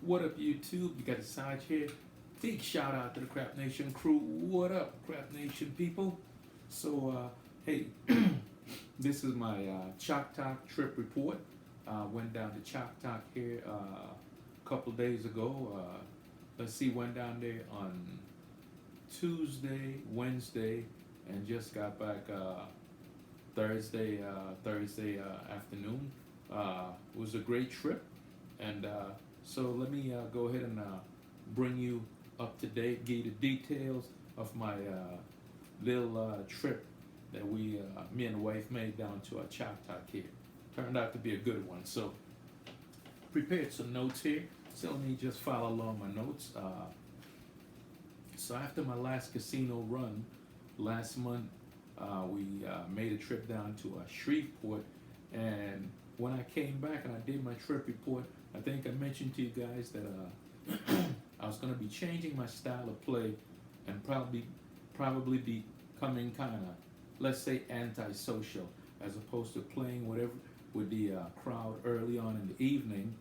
What up, YouTube? You got the Sarge here. Big shout out to the Crap Nation crew. What up, Crap Nation people? So, hey, this is my Choctaw trip report. Went down to Choctaw here a couple days ago. Let's see, went down there on Tuesday, Wednesday, and just got back Thursday afternoon. It was a great trip, and so let me go ahead and bring you up to date, give you the details of my little trip that me and the wife made down to Choctaw here. Turned out to be a good one. So prepared some notes here. So let me just follow along my notes. So after my last casino run last month, we made a trip down to Shreveport, and when I came back and I did my trip report, I think I mentioned to you guys that I was going to be changing my style of play and probably becoming kind of, let's say, antisocial, as opposed to playing whatever with the crowd early on in the evening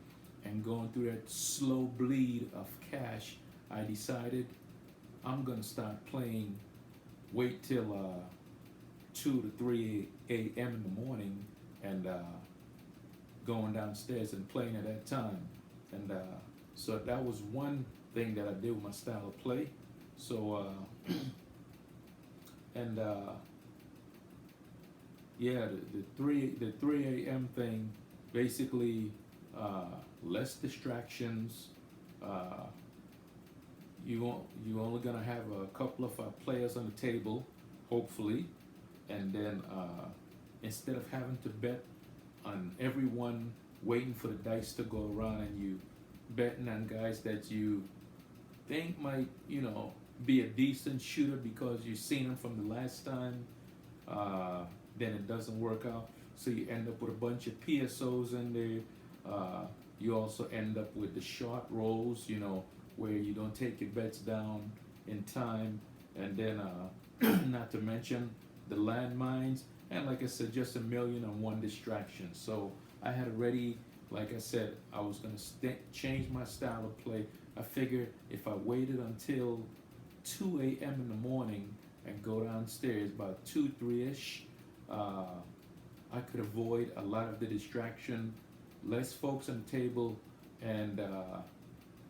and going through that slow bleed of cash. I decided I'm going to start playing, wait till 2 to 3 a.m. in the morning, and going downstairs and playing at that time. And so that was one thing that I did with my style of play. So, and yeah, the 3 a.m. thing, basically, less distractions. You only gonna have a couple of players on the table, hopefully, and then instead of having to bet on everyone waiting for the dice to go around, and you betting on guys that you think might, be a decent shooter because you've seen them from the last time, then it doesn't work out. So you end up with a bunch of PSOs in there. You also end up with the short rolls, where you don't take your bets down in time, and then not to mention the landmines, and like I said, just 1,000,001 distractions. So I had already, like I said, I was going to change my style of play. I figured if I waited until 2 a.m. in the morning and go downstairs about 2, 3-ish, I could avoid a lot of the distraction, less folks on the table, and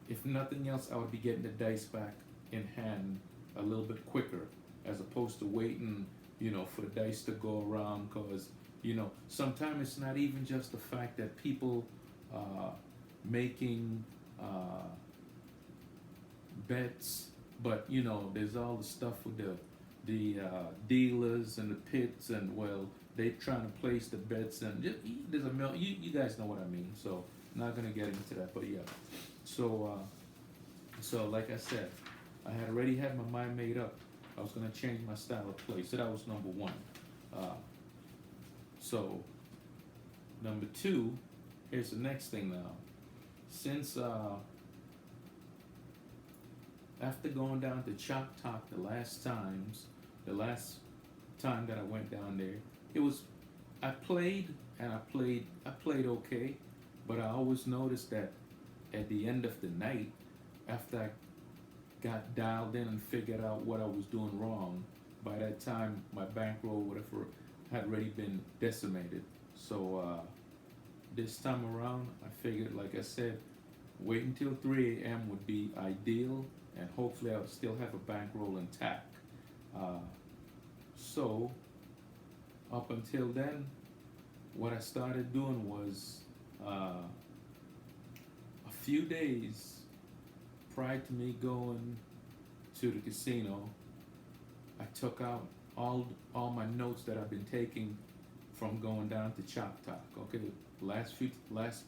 if nothing else, I would be getting the dice back in hand a little bit quicker, as opposed to waiting, for the dice to go around. Because, sometimes it's not even just the fact that people making bets, but there's all the stuff with the dealers and the pits, and well, they trying to place the bets, and there's you guys know what I mean. So not gonna get into that, but yeah. So like I said, I had already had my mind made up. I was gonna change my style of play. So that was number one. So number two, here's the next thing now. Since after going down to Choctaw the last time that I went down there, I played okay, but I always noticed that at the end of the night, after I got dialed in and figured out what I was doing wrong, by that time my bankroll, whatever, had already been decimated. So this time around, I figured, like I said, wait until 3 a.m. would be ideal, and hopefully I would still have a bankroll intact. So up until then, what I started doing was a few days prior to me going to the casino, I took out all my notes that I've been taking from going down to Choctaw. Okay, last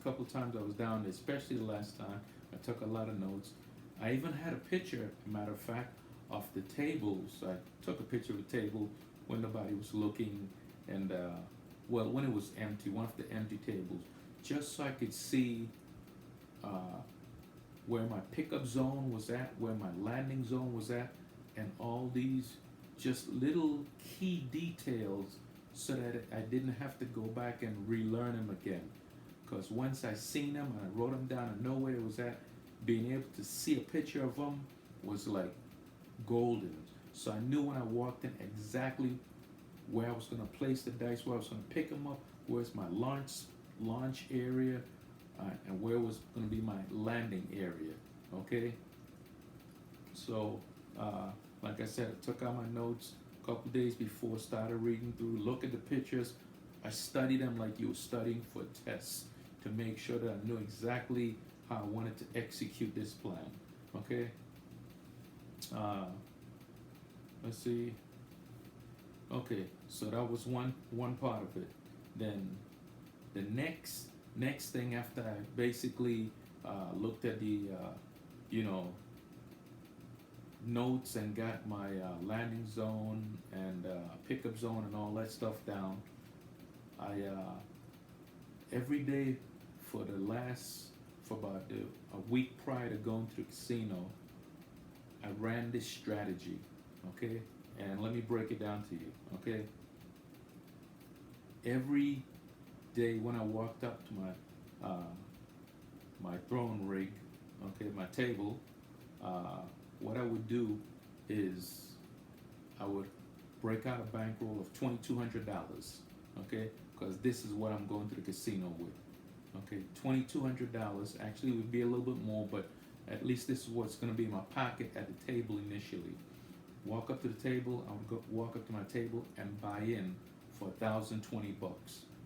couple times I was down there, especially the last time, I took a lot of notes. I even had a picture, matter of fact, of the tables. I took a picture of the table when nobody was looking, and when it was empty, one of the empty tables, just so I could see where my pickup zone was at, where my landing zone was at, and all these just little key details, so that I didn't have to go back and relearn them again. Because once I seen them and I wrote them down and know where it was at, being able to see a picture of them was like golden. So I knew when I walked in exactly where I was going to place the dice, where I was going to pick them up, where's my launch area, and where was going to be my landing area. Okay. So, like I said, I took out my notes a couple days before, started reading through, look at the pictures. I studied them like you were studying for a test to make sure that I knew exactly how I wanted to execute this plan. Okay. Let's see. Okay, so that was one part of it. Then the next thing after I basically looked at the you know notes and got my landing zone and pickup zone and all that stuff down, I every day for about a week prior to going to the casino, I ran this strategy. Okay, and let me break it down to you. Okay, every day when I walked up to my throne rig, okay, my table, what I would do is I would break out a bankroll of $2,200. Okay, because this is what I'm going to the casino with. Okay, $2,200. Actually, it would be a little bit more, but at least this is what's going to be in my pocket at the table initially. Walk up to the table. I would walk up to my table and buy in for $1,020.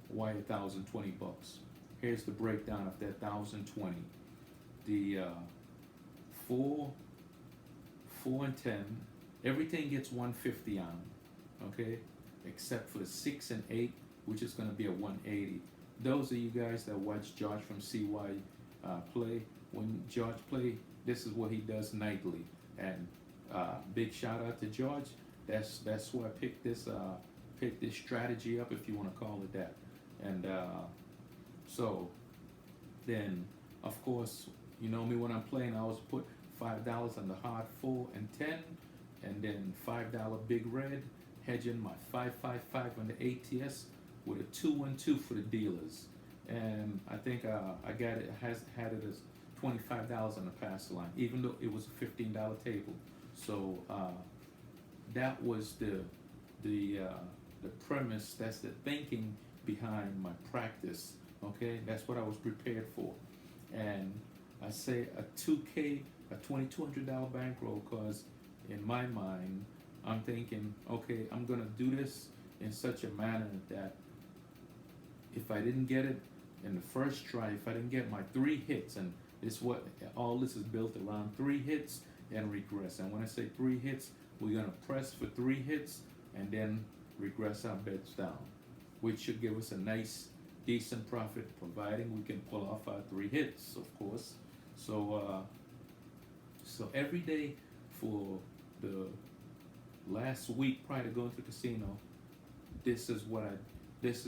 Why $1,020? Here's the breakdown of that $1,020. The 4 and 10, everything gets $150 on. Okay, except for the 6 and 8, which is going to be a $180. Those of you guys that watch George from CY play, when George play, this is what he does nightly. And big shout out to George. That's why I picked this strategy up, if you want to call it that. And so then, of course, you know me when I'm playing, I always put $5 on the hard 4 and 10, and then $5 big red, hedging my 555 on the ATS with a 212 for the dealers. And I think I got it, had it as $25 on the pass line, even though it was a $15 table. So that was the premise. That's the thinking behind my practice. Okay, that's what I was prepared for. And I say a 2K, a $2,200 bankroll, because in my mind, I'm thinking, okay, I'm gonna do this in such a manner that if I didn't get it in the first try, if I didn't get my 3 hits, and all this is built around 3 hits and regress. And when I say 3 hits, we're gonna press for 3 hits and then regress our bets down, which should give us a nice, decent profit, providing we can pull off our 3 hits, of course. So, so every day for the last week prior to going to the casino, this is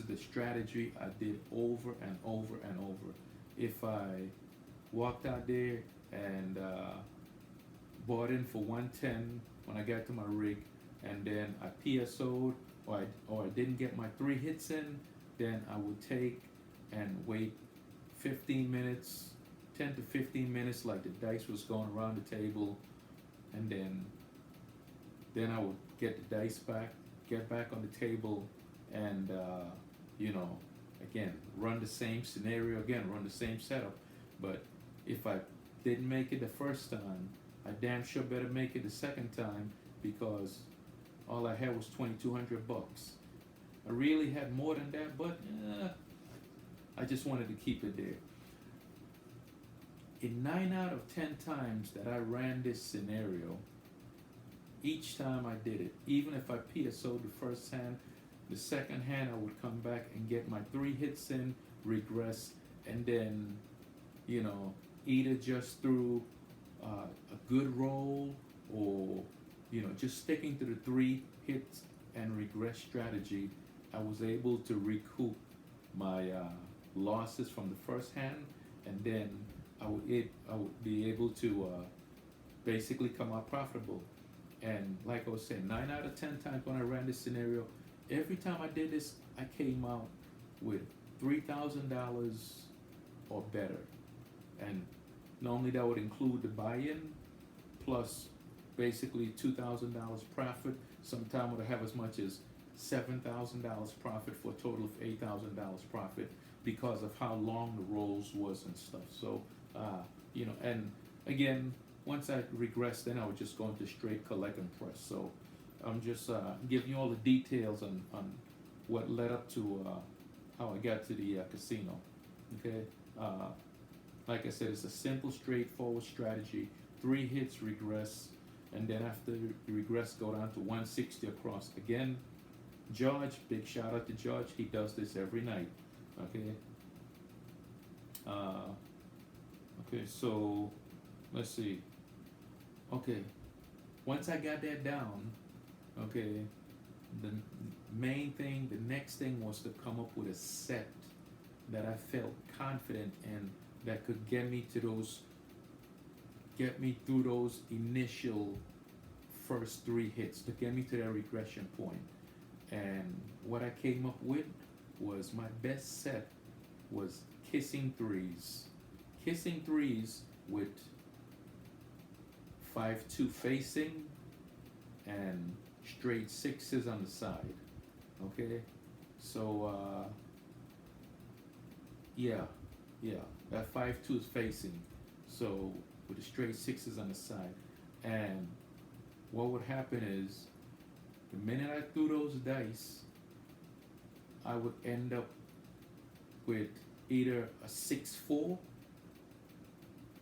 the strategy I did over and over and over. If I walked out there and bought in for 110 when I got to my rig, and then I PSO'd or I didn't get my 3 hits in, then I would take and wait 15 minutes, 10 to 15 minutes, like the dice was going around the table, and then I would get the dice back, get back on the table, and again, run the same scenario again, run the same setup. But if I didn't make it the first time, I damn sure better make it the second time, because all I had was $2,200. I really had more than that, but I just wanted to keep it there. In 9 out of 10 times that I ran this scenario, each time I did it, even if I PSO'd the first hand, the second hand I would come back and get my 3 hits in, regress, and then, either just through a good roll, or, just sticking to the 3 hits and regress strategy, I was able to recoup my losses from the first hand, and then I would be able to basically come out profitable. And like I was saying, 9 out of 10 times when I ran this scenario, every time I did this, I came out with $3,000 or better. And Normally that would include the buy-in plus basically $2,000 profit. Sometime would have as much as $7,000 profit for a total of $8,000 profit because of how long the rolls was and stuff. So, and again, once I regress, then I would just go into straight collect and press. So I'm just giving you all the details on what led up to how I got to the casino. Okay, like I said, it's a simple, straightforward strategy. 3 hits, regress, and then after you regress, go down to 160 across. Again, George, big shout out to George. He does this every night. Okay. Okay, so let's see. Okay, once I got that down, okay, the main thing, the next thing was to come up with a set that I felt confident in that could get me through those initial first 3 hits, to get me to that regression point. And what I came up with was my best set was kissing threes. Kissing threes with 5-2 facing and straight 6s on the side. Okay, so that 5-2 is facing, so with the straight 6s on the side. And what would happen is, the minute I threw those dice, I would end up with either a 6-4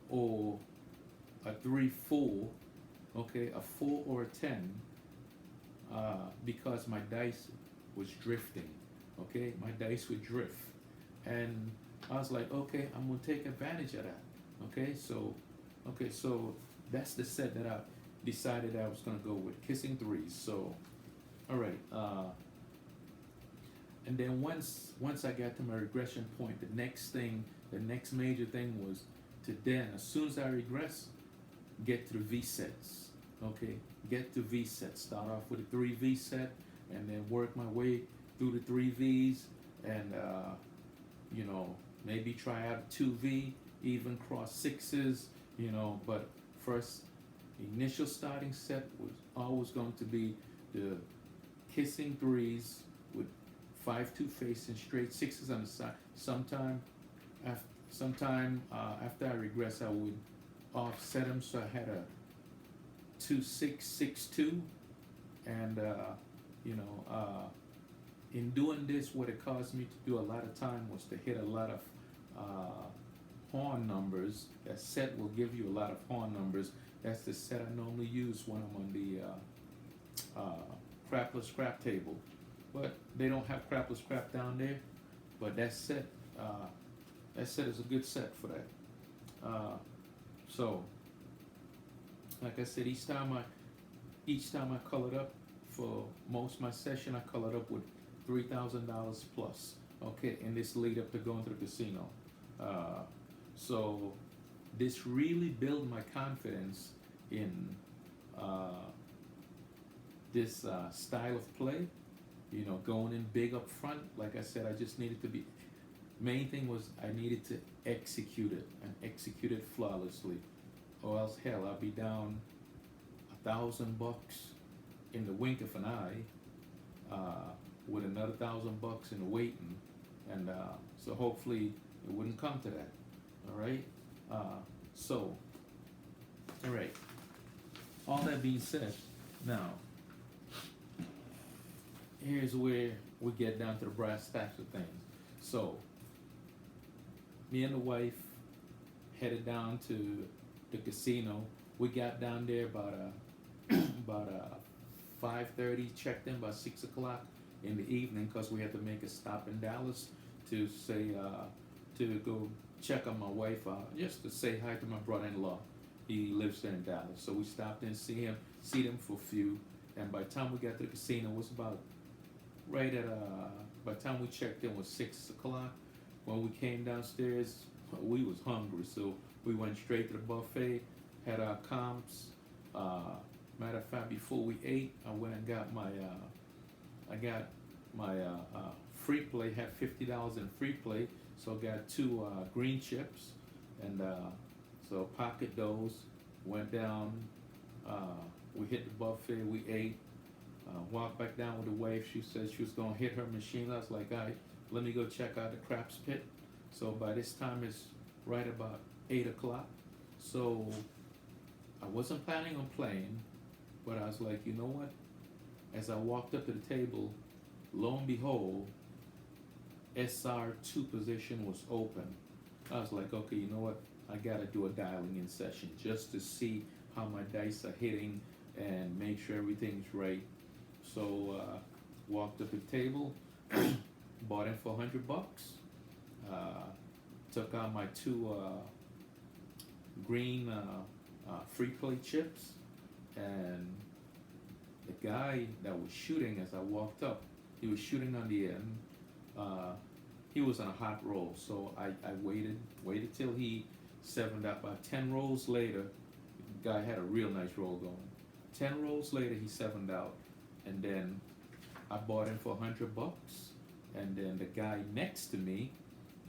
or a 3-4, okay, a 4 or a 10, because my dice was drifting, okay, my dice would drift. And I was like, okay, I'm gonna take advantage of that, okay, so that's the set that I decided I was gonna go with, kissing threes. So, all right, and then once I got to my regression point, the next major thing was to then, as soon as I regress, get to the V sets. Okay, get to V sets. Start off with a 3 V set, and then work my way through the 3 Vs, and maybe try out a 2 V, even cross 6s. But first, initial starting set was always going to be the kissing threes with 5-2 facing, straight 6s on the side. Sometime after I regress, I would offset them, so I had a 2-6, 6-2, and in doing this, what it caused me to do a lot of time was to hit a lot of horn numbers. That set will give you a lot of horn numbers. That's the set I normally use when I'm on the crapless crap table, but they don't have crapless crap down there. But that set is a good set for that. So, like I said, each time I colored up, for most of my session, I colored up with $3,000 plus. Okay, and this lead up to going to the casino. So this really built my confidence in this style of play. Going in big up front. Like I said, I just needed to be. Main thing was I needed to execute it and execute it flawlessly, or else hell, I'll be down $1,000 in the wink of an eye, with another $1,000 in the waiting, and so hopefully it wouldn't come to that. All right. All right. All that being said, now here's where we get down to the brass tacks of things. So, me and the wife headed down to the casino. We got down there about 5:30. Checked in about 6 o'clock in the evening because we had to make a stop in Dallas to go check on my wife, just to say hi to my brother-in-law. He lives there in Dallas, so we stopped in, see them for a few. And by the time we got to the casino, it was about by the time we checked in was 6 o'clock. When we came downstairs, we was hungry, so we went straight to the buffet, had our comps. Matter of fact, before we ate, I went and got my free play. Had $50 in free play, so I got 2 green chips, and So pocket those, went down, we hit the buffet, we ate, walked back down with the wife. She said she was gonna hit her machine. I was like, all right, let me go check out the craps pit. So by this time it's right about 8 o'clock. So I wasn't planning on playing, but I was like, you know what? As I walked up to the table, lo and behold, SR2 position was open. I was like, okay, you know what? I gotta do a dialing in session just to see how my dice are hitting and make sure everything's right. So walked up to the table, bought in for $100. Took out my two green free play chips, and the guy that was shooting as I walked up, he was shooting on the end. He was on a hot roll, so I waited till he sevened up. About 10 rolls later, the guy had a real nice roll going. 10 rolls later, he sevened out, and then I bought in for $100, and then the guy next to me,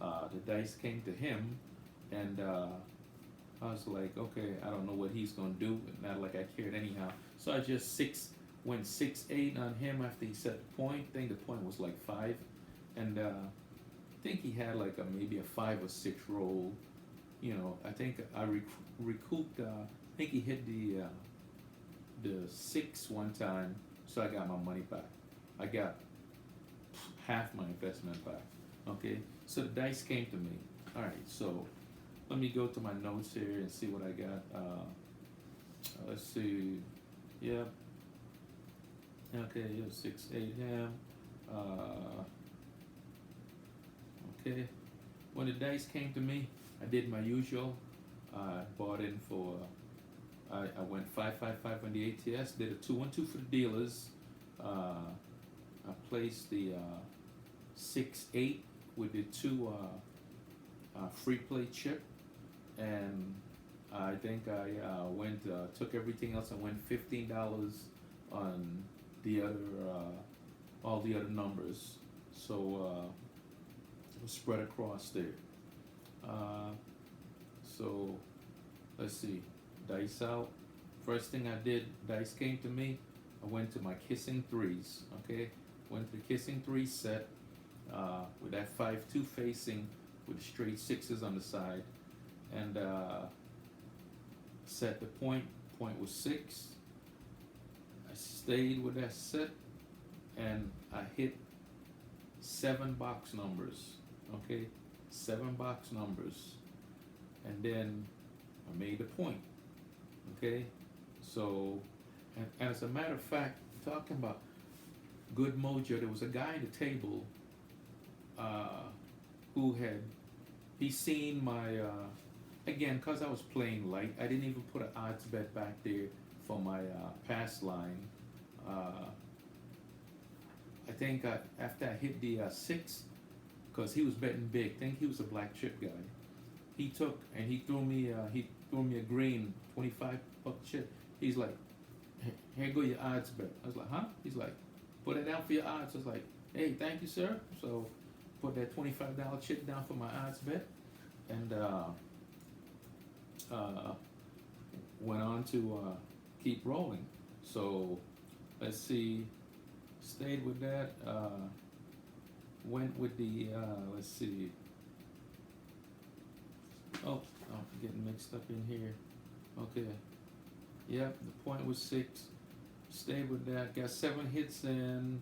the dice came to him, and I was like, okay, I don't know what he's gonna do, but not like I cared anyhow. So I just went 6-8 on him after he set the point. I think the point was like 5, and I think he had like maybe a 5 or 6 roll. You know, I think I recouped. I think he hit the 6 one time, so I got my money back. I got half my investment back. Okay, so the dice came to me. All right, so let me go to my notes here and see what I got. Let's see. Yep. Okay, you have 6-8 him. Okay. When the dice came to me, I did my usual. I bought in for. I went 5-5-5 on the ATS. Did a 2-1-2 for the dealers. I placed the 6-8 with the 2 free play chip, and I think I took everything else and went $15 on the other all the other numbers. So it was spread across there. So let's see, dice out. First thing I did, dice came to me. I went to my kissing threes. Okay, went to the kissing three set with that 5-2 facing with the straight 6s on the side, and set the point. Point was 6. I stayed with that set, and I hit 7 box numbers. Okay, 7 box numbers, and then I made the point. Okay, so and as a matter of fact, talking about good mojo, there was a guy at the table who he seen my again, because I was playing light, I didn't even put an odds bet back there for my pass line. I think after I hit the 6, because he was betting big. I think he was a black chip guy. He took and he threw me a green $25 chip. He's like, here go your odds bet. I was like, huh? He's like, put it down for your odds. I was like, hey, thank you, sir. So put that $25 chip down for my odds bet, and went on to keep rolling. So let's see, stayed with that. Went with the let's see. Oh, I'm getting mixed up in here. Okay. Yep, the point was 6. Stayed with that. Got 7 hits in.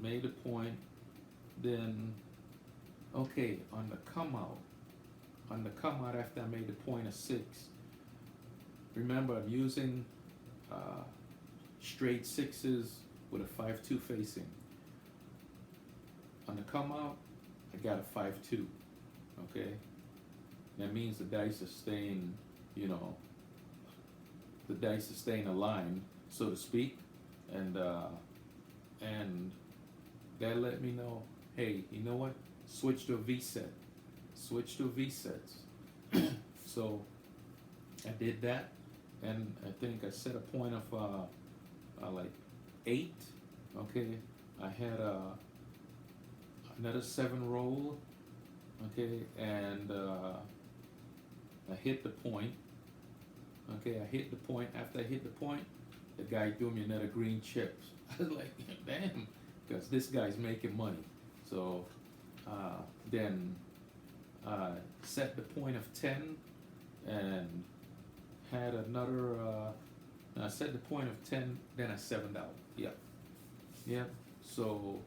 Made a point. Then, okay, on the come out after I made the point of 6. Remember, I'm using straight 6s with a 5-2 facing. On the come out, I got a 5-2. Okay, that means the dice are staying, the dice are staying aligned, so to speak, and that let me know, hey, you know what? Switch to a V set. Switch to a V sets. So I did that, and I think I set a point of like 8. Okay, I had another 7 roll. Okay, and I hit the point. Okay, I hit the point. After I hit the point, the guy threw me another green chip. I was like, damn, because this guy's making money. So then set the point of 10 and had another, I set the point of 10, then I 7'd out. Yep. Yep. So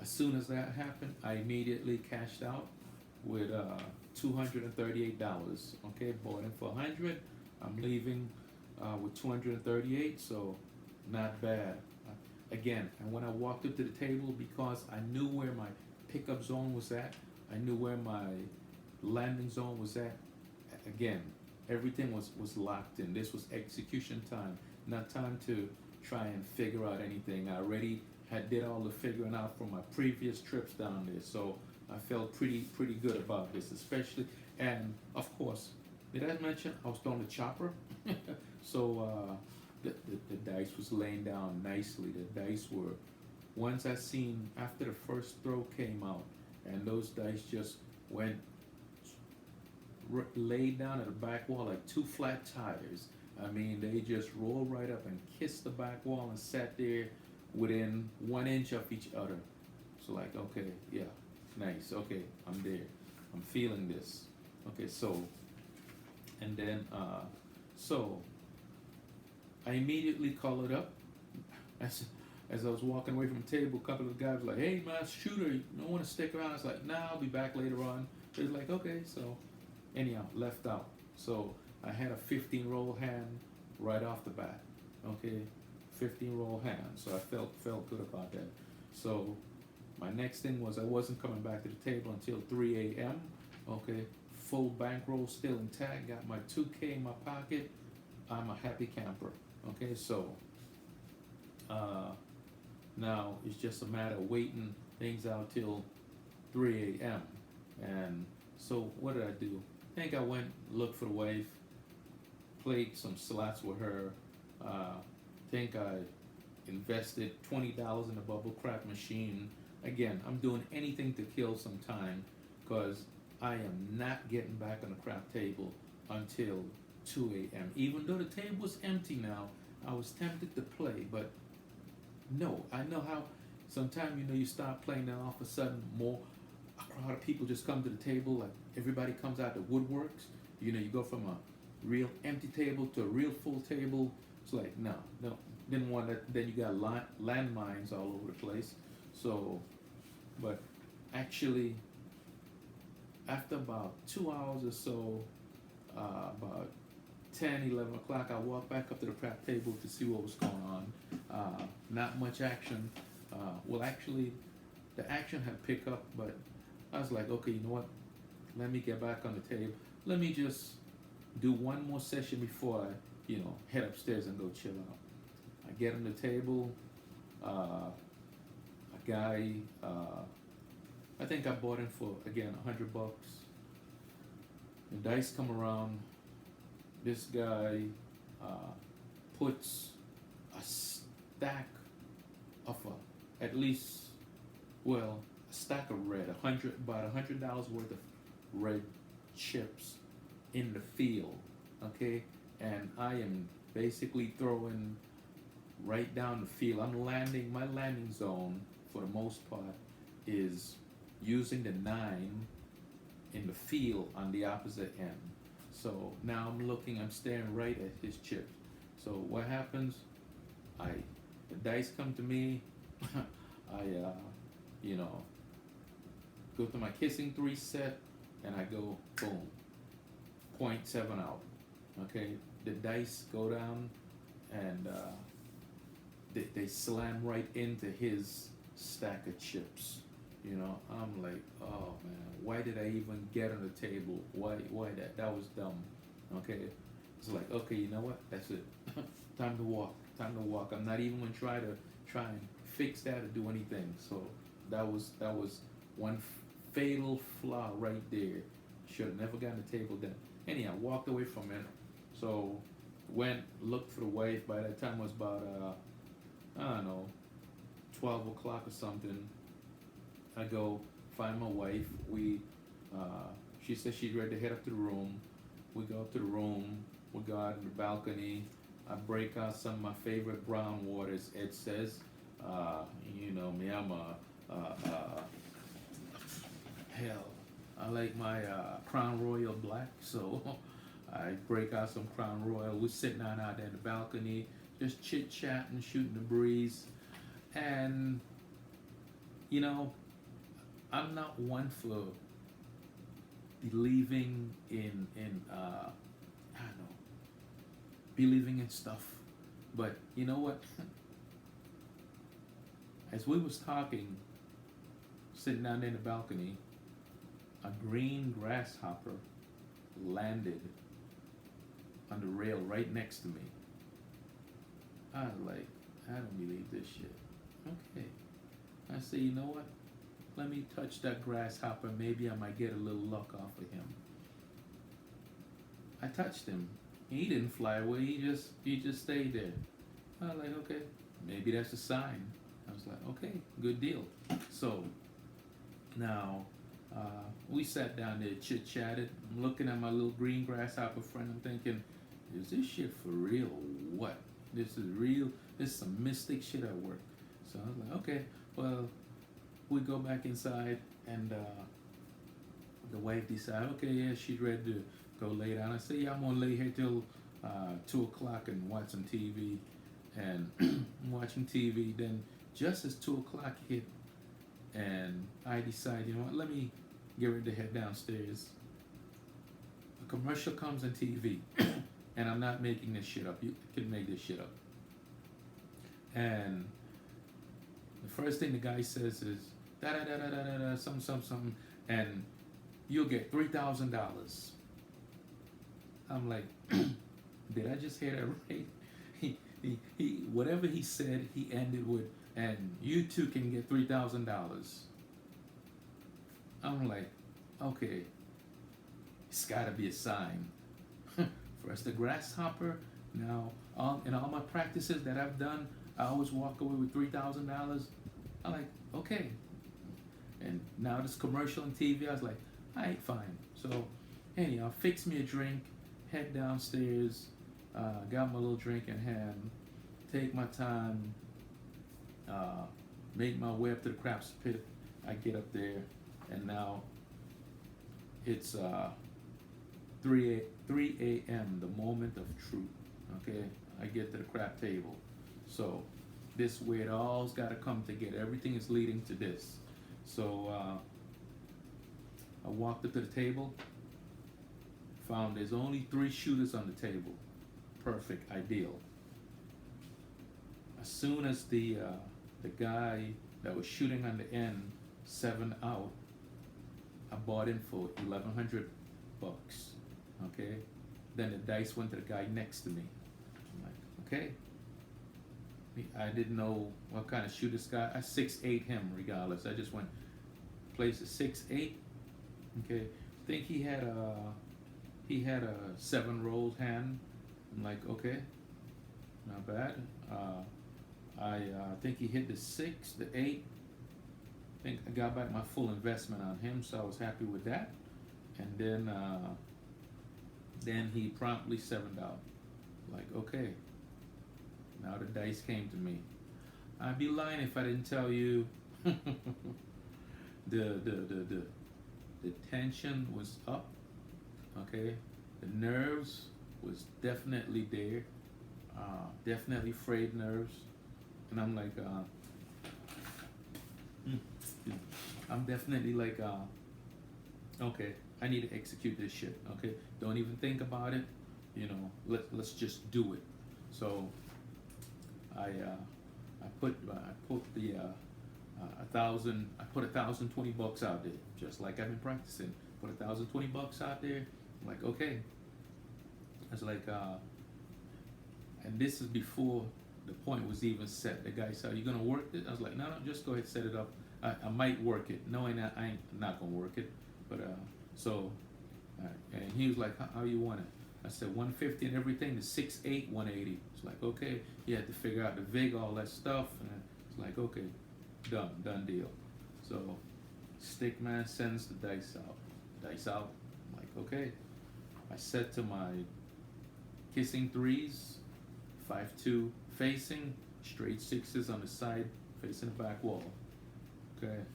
as soon as that happened, I immediately cashed out with $238. Okay, bought in for 100. I'm leaving with 238, so not bad. Again, and when I walked up to the table, because I knew where my pickup zone was at, I knew where my landing zone was at. Again, everything was locked in. This was execution time, not time to try and figure out anything. I already did all the figuring out from my previous trips down there, so I felt pretty good about this, especially. And of course, did I mention I was throwing the chopper? So the dice was laying down nicely. The dice were, once I seen after the first throw came out, and those dice just went laid down at the back wall like two flat tires. I mean, they just rolled right up and kissed the back wall and sat there within 1 inch of each other. So like, okay, yeah, nice, okay, I'm there, I'm feeling this. Okay, so, and then, so I immediately called it up. As I was walking away from the table, a couple of the guys were like, hey, man, shooter, you don't want to stick around? I was like, nah, I'll be back later on. They was like, okay, so anyhow, left out. So I had a 15 roll hand right off the bat. Okay, 15 roll hand. So I felt good about that. So my next thing was I wasn't coming back to the table until 3 a.m. Okay, full bankroll still intact. Got my 2K in my pocket. I'm a happy camper. Okay, so now it's just a matter of waiting things out till 3 a.m. And so what did I do? I think I went looked for the wife, played some slots with her. Think I invested $20 in a bubble crap machine. Again, I'm doing anything to kill some time because I am not getting back on the crap table until 2 a.m. Even though the table was empty now, I was tempted to play, but no, I know how sometimes, you know, you start playing and all of a sudden a crowd of people just come to the table, like everybody comes out the woodworks. You know, you go from a real empty table to a real full table. It's like, no, didn't want that. Then you got landmines all over the place. So, but actually, after about 2 hours or so, about 10, 11 o'clock, I walked back up to the crap table to see what was going on. Not much action. Well, actually, the action had picked up, but I was like, okay, you know what? Let me get back on the table. Let me just do one more session before I, you know, head upstairs and go chill out. I get on the table. A guy, I think I bought him for, again, $100. The dice come around. This guy puts a stack of at least, well, a stack of red, about $100 worth of red chips in the field, okay? And I am basically throwing right down the field. My landing zone for the most part is using the 9 in the field on the opposite end. So now I'm staring right at his chips. So what happens? The dice come to me. I, you know, go to my kissing 3 set, and I go boom, 0.7 out. Okay, the dice go down, and they slam right into his stack of chips. You know, I'm like, oh man, why did I even get on the table? Why that was dumb. Okay, it's like, okay, you know what? That's it. Time to walk. I'm not even gonna try and fix that or do anything. So that was one fatal flaw right there. Should have never gotten the table done. Anyhow, walked away from it. So went looked for the wife. By that time it was about I don't know, 12 o'clock or something. I go find my wife. She said she's ready to head up to the room. up to the room. We go out in the balcony. I break out some of my favorite brown waters. Ed says, you know me, I'm hell, I like my Crown Royal black, so I break out some Crown Royal. We're sitting out there in the balcony, just chit-chatting, shooting the breeze. And, you know, I'm not one for believing in I don't know, believing in stuff. But you know what? As we was talking, sitting down there in the balcony, a green grasshopper landed on the rail right next to me. I was like, I don't believe this shit. Okay. I said, you know what? Let me touch that grasshopper. Maybe I might get a little luck off of him. I touched him. He didn't fly away. He just stayed there. I was like, okay, maybe that's a sign. I was like, okay, good deal. So now we sat down there, chit-chatted. I'm looking at my little green grasshopper friend. I'm thinking, is this shit for real or what? This is real. This is some mystic shit at work. So I was like, okay, well, we go back inside, and the wife decided, okay, yeah, she's ready to go lay down. I said, yeah, I'm gonna lay here till 2 o'clock and watch some TV. And I'm watching TV. Then just as 2 o'clock hit, and I decided, you know what, let me get ready to head downstairs. A commercial comes on TV, and I'm not making this shit up. You can make this shit up. And the first thing the guy says is da da da da da da something, and you'll get $3,000. I'm like, did I just hear that right? He whatever he said, he ended with, and you too can get $3,000. I'm like, okay, it's got to be a sign. First the grasshopper. Now, in all my practices that I've done, I always walk away with $3,000. I'm like, okay. And now this commercial on TV, I was like, all right, fine. So, anyhow, fix me a drink, head downstairs, got my little drink in hand, take my time, make my way up to the craps pit. I get up there, and now it's 3 a.m., the moment of truth. Okay, I get to the crap table. So this way it all's got to come together. Everything is leading to this. So I walked up to the table, found there's only 3 shooters on the table. Perfect, ideal. As soon as the guy that was shooting on the end 7 out, I bought in for $1,100. Okay, then the dice went to the guy next to me. I'm like, okay. I didn't know what kind of shooter this guy. I 6'8" him regardless. I just went place a 6'8". Okay, I think he had a 7 rolled hand. I'm like, okay, not bad. I think he hit the 6, the 8. I think I got back my full investment on him, so I was happy with that. And then he promptly 7'd out. Like, okay. Now the dice came to me. I'd be lying if I didn't tell you the tension was up. Okay, the nerves was definitely there. Definitely frayed nerves, and I'm like, I'm definitely like, okay, I need to execute this shit. Okay, don't even think about it. You know, let's just do it. So I put the $1,000. I put $1,020 out there, just like I've been practicing. Put $1,020 out there. I'm like, okay. I was like, and this is before the point was even set. The guy said, "Are you gonna work it?" I was like, "No, just go ahead, set it up. I might work it, knowing that I ain't not gonna work it." But so, and he was like, "How you want it?" I said 150 and everything, the 6'8", 180. It's like, okay, you had to figure out the vig, all that stuff, and it's like, okay, done deal. So Stickman sends the dice out. I'm like, okay. I set to my kissing threes, 5-2 facing, straight sixes on the side, facing the back wall. Okay.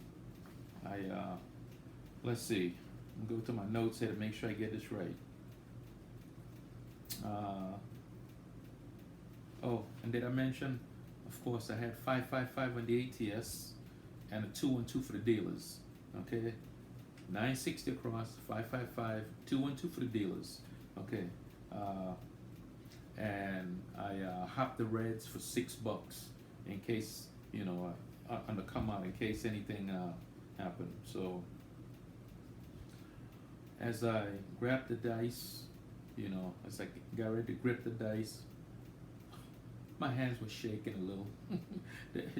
Let's see. I'm gonna go to my notes here to make sure I get this right. Oh, and did I mention? Of course, I had 5-5-5 on the ATS and a 2-1-2 for the dealers. Okay, 960 across, 5-5-5, 2-1-2 for the dealers. Okay, and I hopped the reds for $6 in case on the come out in case anything happened. So as I grabbed the dice, as I got ready to grip the dice, my hands were shaking a little.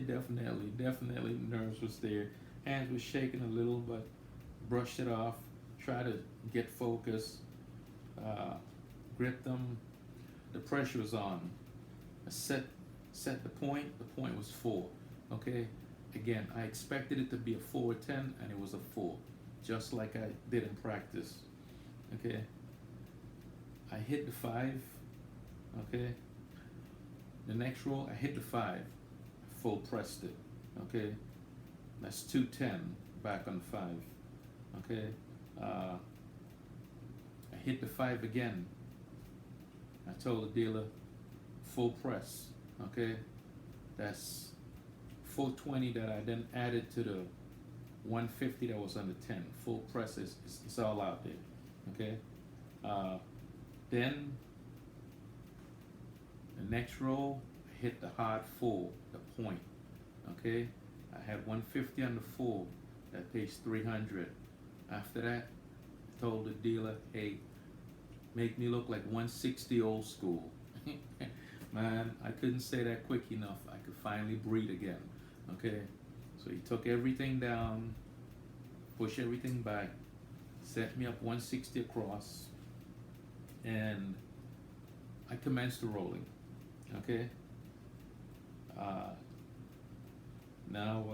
definitely nerves was there. Hands were shaking a little, but brushed it off. Try to get focus. Grip them. The pressure was on. I set the point. The point was 4. Okay. Again, I expected it to be a 4-10, and it was a 4, just like I did in practice. Okay. I hit the 5. Okay. The next roll, I hit the 5, full pressed it. Okay. That's 2-10 back on the 5. Okay. I hit the 5 again. I told the dealer, full press. Okay. That's 420 that I then added to the 150 that was on the 10. Full press it's all out there. Okay. Then the next roll, I hit the hard 4, the point. Okay. I had 150 on the 4. That pays 300. After that, I told the dealer, hey, make me look like 160 old school. Man, I couldn't say that quick enough. I could finally breathe again. Okay. So he took everything down, pushed everything back, set me up 160 across, and I commenced the rolling. Okay. Now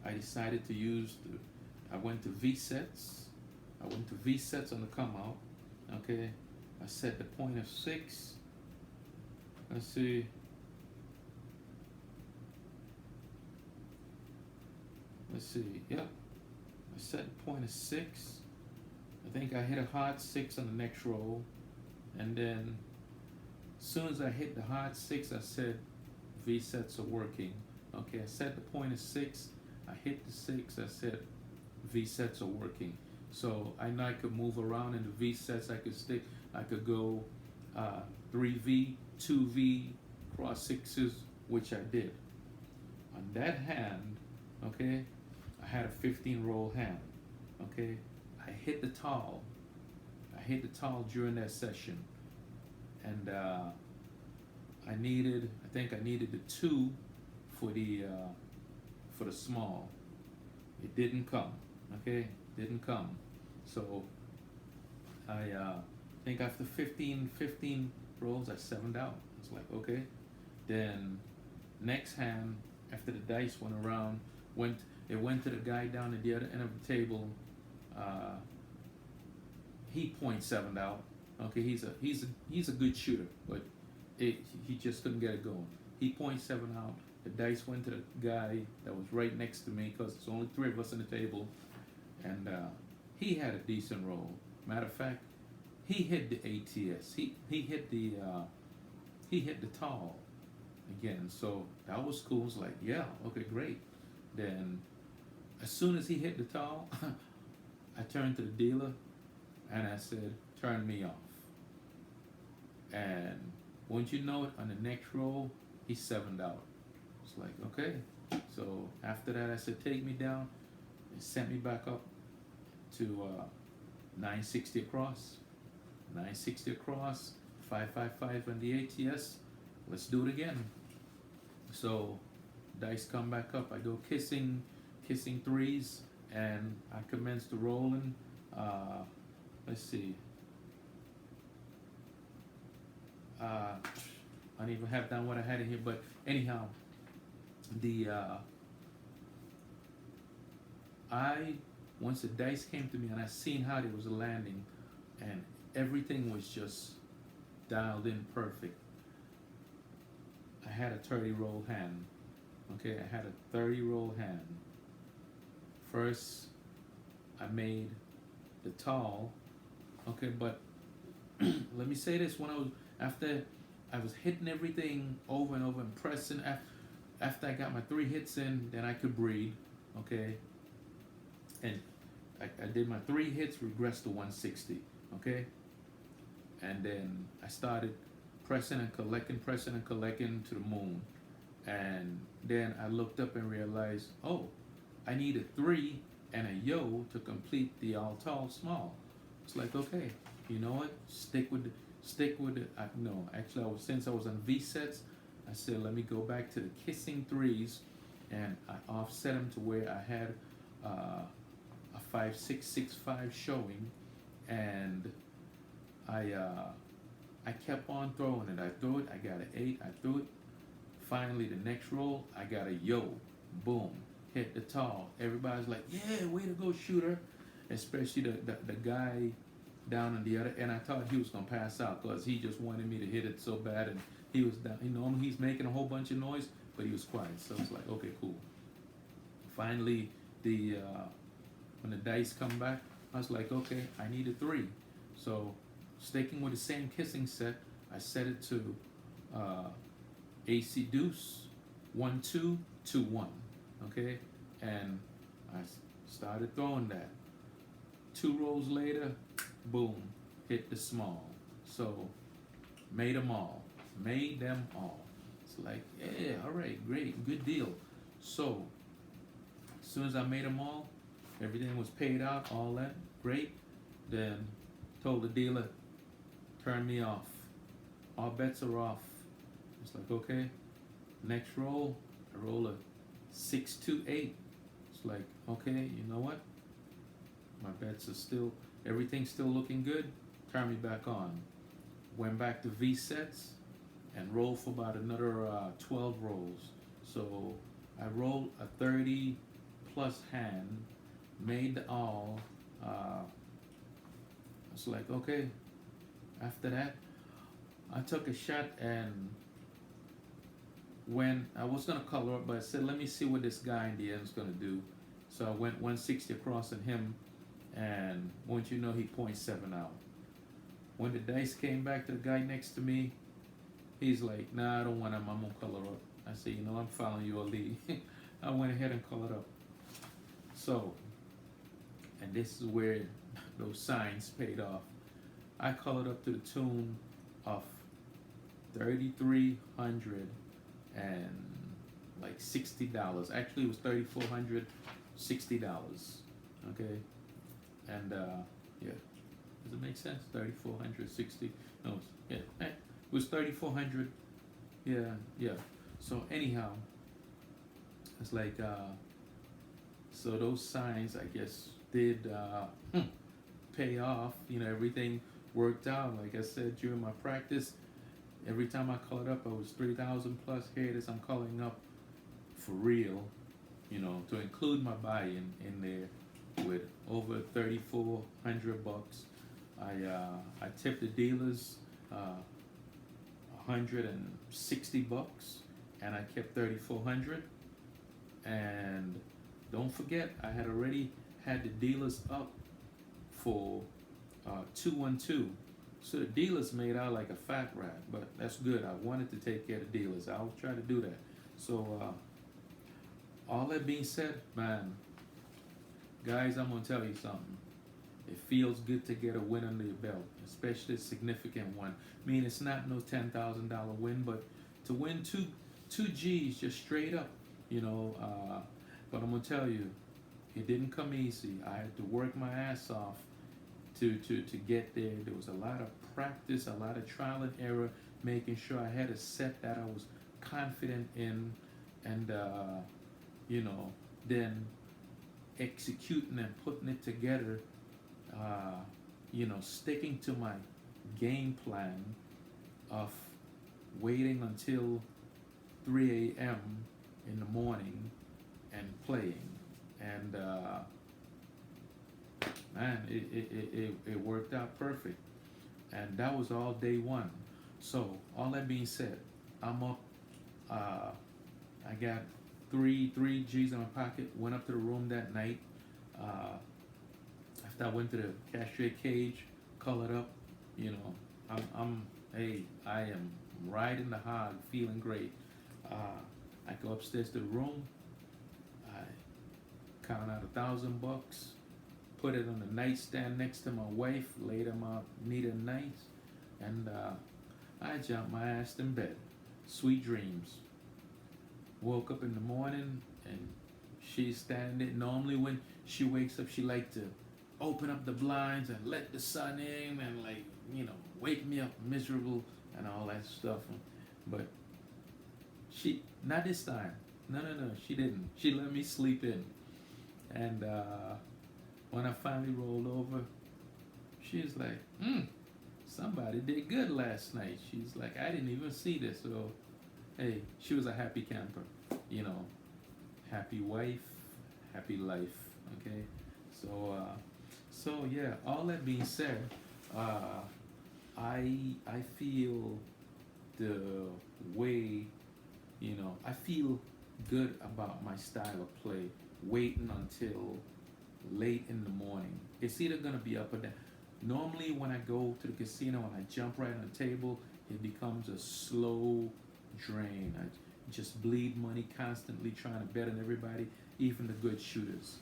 I decided to use I went to V sets. I went to V sets on the come out. Okay. I set the point of 6. Let's see. Yep. I set the point of 6. I think I hit a hard 6 on the next roll, and then as soon as I hit the hard 6, I said V sets are working. Okay, I set the point of 6. I hit the 6. I said V sets are working. So I know I could move around in the V sets. I could go 3V, 2V, cross 6s, which I did. On that hand, okay, I had a 15 roll hand. Okay, I hit the tall. I hit the tall during that session, and I think I needed the 2 for the small. It didn't come. Okay, didn't come. So I think after 15 rolls, I 7'd out. It's like, okay. Then next hand, after the dice went around, it went to the guy down at the other end of the table. He 0.7'd out. Okay, he's a good shooter, but he just couldn't get it going. He 0.7 out. The dice went to the guy that was right next to me, because there's only 3 of us on the table, and he had a decent roll. Matter of fact, he hit the ATS. He hit the tall again. So that was cool. It was like, yeah, okay, great. Then as soon as he hit the tall, I turned to the dealer and I said, turn me off. And wouldn't you know it, on the next roll, he 7'd out. It's like, okay. So after that, I said, take me down. It sent me back up to 960 across. 960 across, 555 on the ATS. Let's do it again. So dice come back up. I go kissing 3s, and I commence the rolling. Let's see. I don't even have down what I had in here, but anyhow, once the dice came to me and I seen how it was landing, and everything was just dialed in perfect. I had a 30 roll hand. Okay, I had a 30 roll hand. First, I made the tall. Okay, but let me say this: when I was after I was hitting everything over and over and pressing. After I got my 3 hits in, then I could breathe. Okay, and I did my 3 hits, regressed to 160. Okay, and then I started pressing and collecting to the moon. And then I looked up and realized, oh, I need a 3 and a yo to complete the all tall small. It's like, okay, you know what? Stick with the, no, actually, since I was on V sets, I said, let me go back to the kissing 3s, and I offset them to where I had a 5-6-6-5 showing, and I kept on throwing it. I threw it, I got an 8, I threw it. Finally, the next roll, I got a yo, boom, hit the tall. Everybody's like, yeah, way to go, shooter. Especially the guy down on the other end. I thought he was gonna pass out because he just wanted me to hit it so bad, and he was down. Normally he's making a whole bunch of noise, but he was quiet. So it's like, okay, cool. Finally, when the dice come back, I was like, okay, I need a 3. So sticking with the same kissing set, I set it to AC deuce 1-2 2-1. Okay, and I started throwing that. 2 rolls later, boom, hit the small. So made them all. It's like, yeah, all right, great, good deal. So as soon as I made them all, everything was paid out, all that, great. Then told the dealer, turn me off. All bets are off. It's like, okay, next roll, I roll a 6-2-8. It's like, okay, you know what? My bets are still, everything's still looking good. Turn me back on. Went back to V sets and rolled for about another 12 rolls. So I rolled a 30 plus hand, made the all. I was like, okay. After that, I took a shot, and when I was gonna color up, but I said, let me see what this guy in the end is gonna do. So I went 160 across on him, and won't you know, he 0.7 out. When the dice came back to the guy next to me, he's like, nah, I don't want him, I'm gonna color up. I said, you know, I'm following your lead. I went ahead and colored up. So, and this is where those signs paid off. I colored up to the tune of $3,300 and like $60. Actually, it was $3,460. Okay, and yeah, does it make sense? 3,460. No, yeah, it was 3,400. Yeah. So anyhow, it's like so those signs, I guess, did pay off. Everything worked out. Like I said, during my practice, every time I colored up, I was 3,000 plus. Here it is, I'm coloring up for real, to include my buy-in in there with over $3,400. I tipped the dealers $160, and I kept $3,400. And don't forget, I had already had the dealers up for 2-1-2. So the dealers made out like a fat rat, but that's good. I wanted to take care of the dealers. I will try to do that. So all that being said, man, guys, I'm gonna tell you something. It feels good to get a win under your belt, especially a significant one. I mean, it's not no $10,000 win, but to win two G's just straight up, But I'm gonna tell you, it didn't come easy. I had to work my ass off to get there. There was a lot of practice, a lot of trial and error, making sure I had a set that I was confident in, and then executing and putting it together. Sticking to my game plan of waiting until 3 a.m. in the morning and playing, and man, it worked out perfect. and that was all day one. So all that being said, I'm up. Uh, I got three G's in my pocket. Went up to the room that night. Uh, After I went to the cashier cage, colored up, you know, hey, I am riding the hog, feeling great. I go upstairs to the room. I count out $1,000, put it on the nightstand next to my wife, laid them out neat and nice, and I jumped my ass in bed. Sweet dreams. Woke up in the morning and she's standing there. Normally when she wakes up, she like to open up the blinds and let the sun in and like, wake me up miserable and all that stuff. But she, not this time. No, she didn't. She let me sleep in. And when I finally rolled over, she's like, somebody did good last night. She's like, I didn't even see this. So, hey, she was a happy camper, happy wife, happy life. Okay, so yeah. All that being said, I feel the way, I feel good about my style of play. Waiting until late in the morning. It's either gonna be up or down. Normally, when I go to the casino and I jump right on the table, it becomes a slow drain. I just bleed money constantly trying to bet on everybody, even the good shooters.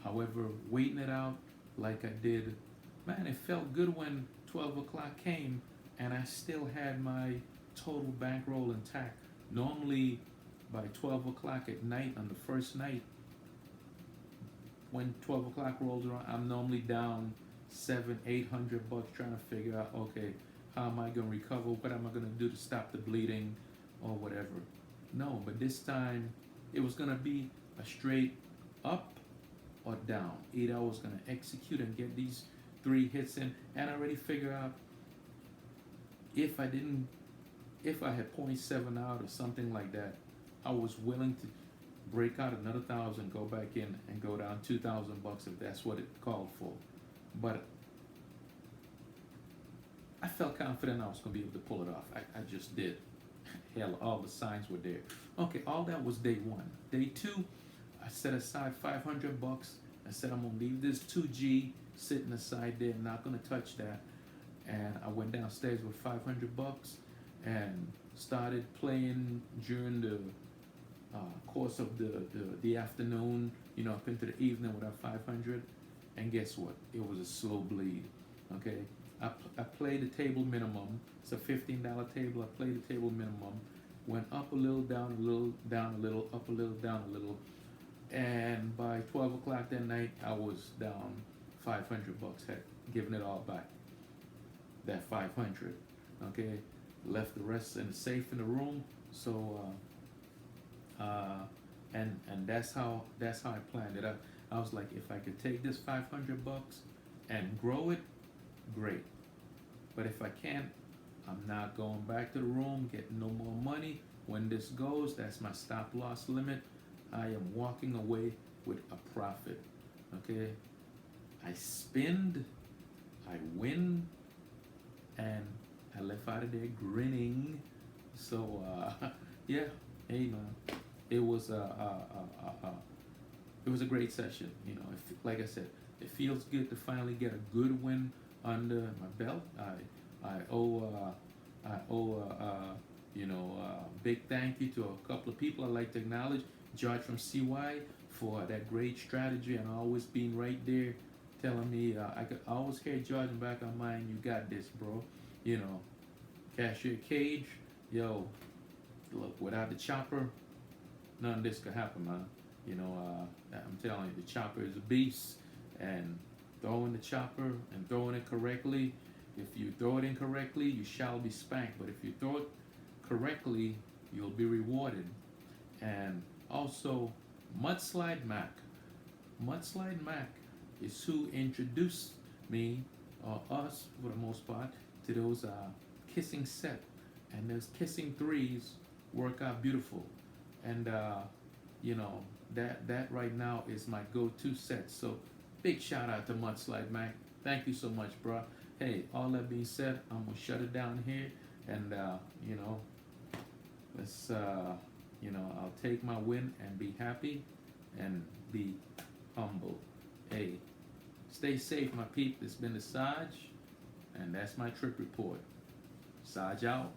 However, waiting it out like I did, man, it felt good when 12 o'clock came and I still had my total bankroll intact. Normally, by 12 o'clock at night on the first night, when 12 o'clock rolls around, I'm normally down $700-800 trying to figure out, okay, how am I going to recover? What am I going to do to stop the bleeding or whatever? No, but this time it was going to be a straight up or down. Either I was going to execute and get these 3 hits in, and I already figured out if I had .7 out or something like that, I was willing to break out another 1,000, go back in and go down $2,000 if that's what it called for. But I felt confident I was going to be able to pull it off. I just did. Hell, all the signs were there. Okay, all that was day one. Day two, I set aside $500. I said I'm going to leave this 2G sitting aside there, not going to touch that. And I went downstairs with $500 and started playing during the course of the afternoon, up into the evening with our 500. And guess what? It was a slow bleed. Okay, I played the table minimum. It's a $15 table. I played the table minimum. Went up a little, down a little, down a little, up a little, down a little. And by 12 o'clock that night, I was down $500. Had given it all back. That 500. Okay, left the rest in the safe in the room. So and that's how I planned it. I was like, if I could take this $500 and grow it, great. But if I can't, I'm not going back to the room, getting no more money. When this goes, that's my stop loss limit. I am walking away with a profit. Okay? I spend, I win, and I left out of there grinning. So, yeah, hey man, it was a great session. Like I said, it feels good to finally get a good win under my belt. I owe big thank you to a couple of people I'd like to acknowledge. George from CY for that great strategy and always being right there, telling me I could always hear George in the back of my mind. You got this, bro. Cashier Cage, yo, look, without the chopper, none of this could happen, man. I'm telling you, the chopper is a beast, and throwing the chopper and throwing it correctly, if you throw it incorrectly, you shall be spanked. But if you throw it correctly, you'll be rewarded. And also, Mudslide Mac. Mudslide Mac is who introduced me, or us for the most part, to those kissing set. And those kissing threes work out beautiful. And, that right now is my go-to set. So, big shout out to Mudslide Mac. Thank you so much, bro. hey, all that being said, I'm gonna shut it down here, and you know, let's I'll take my win and be happy, and be humble. Hey, stay safe, my peep. This has been the Sarge, and that's my trip report. Sarge out.